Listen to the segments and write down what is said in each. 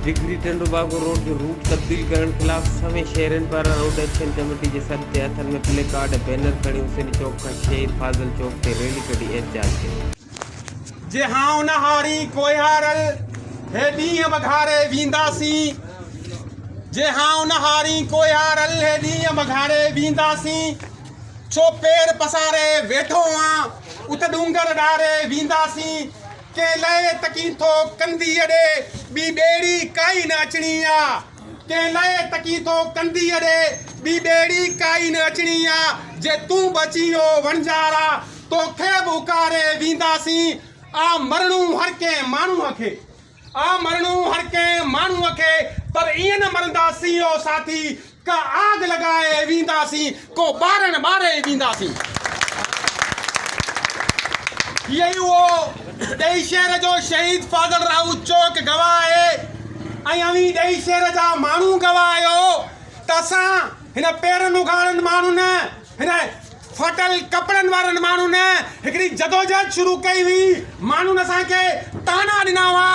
Degree टंडोबागो road जो route तब्दील करण खिलाफ समय शहरन पारा रोड एक्शन कमेटी के सदस्य हथन में प्ले कार्ड बैनर खड़ी हुसैन चौक का शहीद फाजल चौक ते रैली कढी एहतजाज कयो। जे हाँ न हारी कोई हारल हे ॾींहं बघारे वींदासीं। जे हाँ न हारी कोई हारल हे ॾींहं बघारे वींदासीं। छो पेर पसारे वेठो आ उत डूंगर डारे वींदासीं। के लए तकी थो कंदी अड़े बी बेड़ी काई न अचणी आ। के लए तकी थो कंदी अड़े बी बेड़ी काई न अचणी आ। जे तूं बचियो वणजारा तोखे बुकारे वींदासीं। आ मरणू हर के माण्हूअ खे आ मरणू हर के माण्हूअ खे पर ईअं न मरंदासीं ओ साथी का आग लगाए वींदासीं को ॿारनि ॿारे वींदासीं। यही वो ॾेई शहर जो शहीद फाजल राउत चौक गवाह है। ऐं अवी ॾेई शहर जा माण्हू गवाह आहियो त असां हिन पेरनि उघाड़नि माण्हुनि हिन फटल कपड़नि वारनि माण्हुनि हिकिड़ी जदोजहद शुरू कई हुई। माण्हुनि असांखे ताना ॾिना हुआ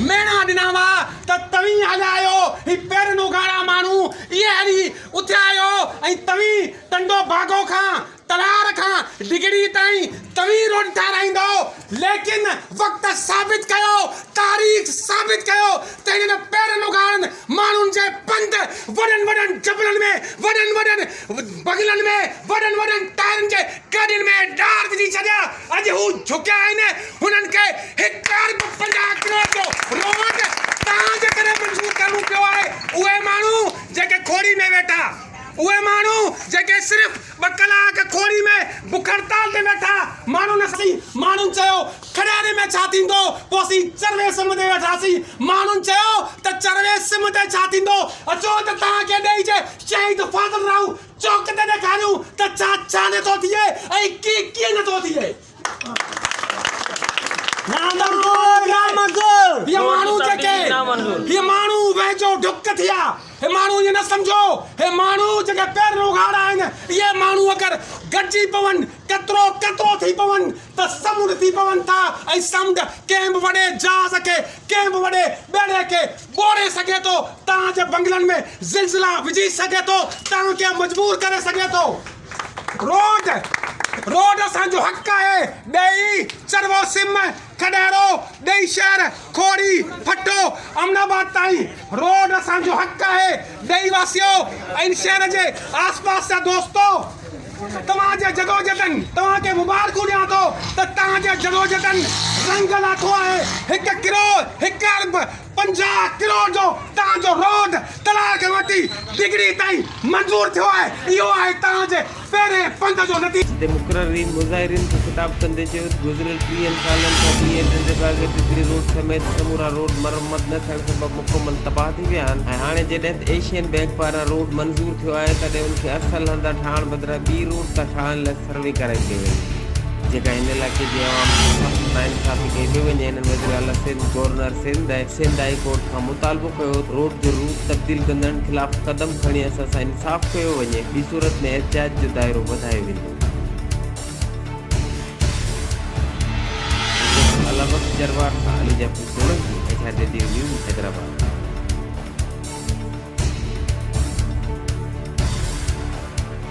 मेणा ॾिना हुआ त तव्हीं हलायो ही पेरनि उघाड़ा माण्हू इहे हली उथिया आहियो ऐं तव्हीं टंडोबागो खां तलार खां डिगड़ी ताईं तव्हीं रोड ठाराईंदो। लेकिन वक़्त साबित कयो तारीख़ साबित कयो त हिन पेरनि उघाड़नि माण्हुनि जे पंध वॾनि वॾनि जबलनि में वॾनि वॾनि बगलनि में वॾनि वॾनि टायरनि जे गाॾियुनि में डार विझी छॾिया। अॼु हू झुकिया आहिनि। हुननि खे 150 करोड़ जो रोड तव्हांजे करे मंज़ूर करणो पियो आहे। उहे माण्हू जेके खोड़ी में वेठा उहे माण्हू जेके सिर्फ़ 2 कलाक खोड़ी में बुख हड़ताल ते वेठा माण्हू न सही। माण्हू चयो खड़ारे में छा थींदो पोइ असीं चरवे सिम ते वेठासीं। माण्हू चयो त चरवे सिम ते छा थींदो अचो त तव्हांखे ॾेई जे शहीद फाजल राउ चौक ते ॾेखारियूं त छा छा नथो थिए ऐं कीअं नथो थिए। ये माण्हू वेझो ढुक थिया। हे माण्हू ये न समझो हे माण्हू जेके पेर उघाड़ा आहिनि इहे माण्हू अगरि गॾिजी पवनि केतिरो थी पवनि त समुंड थी पवनि था। ऐं समुंड कंहिं बि वॾे जहाज़ खे कंहिं बि वॾे ॿेड़े खे ॿोड़े सघे थो। तव्हांजे बंगलनि में ज़िलज़िला विझी सघे थो तव्हांखे मजबूर करे सघे थो। रोड असांजो हक़ आहे। ॾेई चरवो सिम खॾेरो ॾेई शहर खोड़ी फटो अमनाबाद ताईं रोड असांजो हक़ आहे। ॾेई वासियो ऐं शहर जे आसपास जा दोस्तो तव्हांजे जदोजहदनि तव्हांखे मुबारकूं ॾियां थो त तव्हांजे जदोजहदनि रंग लाथो आहे। 1 करोड़ 1 अरब 50 करोड़ जो तव्हांजो रोड तलाक वठी डिगड़ी ताईं मंज़ूर थियो आहे। इहो आहे तव्हांजे पहिरें पंध जो नतीजो। मुक़ररीन मुज़ाहिरीन खे ख़िताब कंदे चयो गुज़िरियल 30 सालनि खां टंडोबागो डिगरी रोड समेत समूरा रोड मरम्मत न थियण सबबि मुकमल तबाह थी विया आहिनि। ऐं हाणे जॾहिं एशियन बैंक पारां रोड मंज़ूर थियो आहे तॾहिं उनखे असुल हंधा ठाहिण बदिरां ॿी रोड था ठाहिण लाइ सर्वे कराई पई वञे जेका हिन इलाइक़े जे आवाम खे नाइंसाफ़ी कई पई वञे। हिननि वज़ीर आला Sindh governor Sindh high court खां मुतालबो कयो रोड जो रूट तब्दील कंदड़नि ख़िलाफ़ क़दम खणी असां सां इंसाफ़ कयो वञे। ॿी सूरत में एहतिजाज जो दाइरो वधायो वेंदो। अलवक़्त जरवार सां अली जाफ़र सोलंकी हैदराबाद।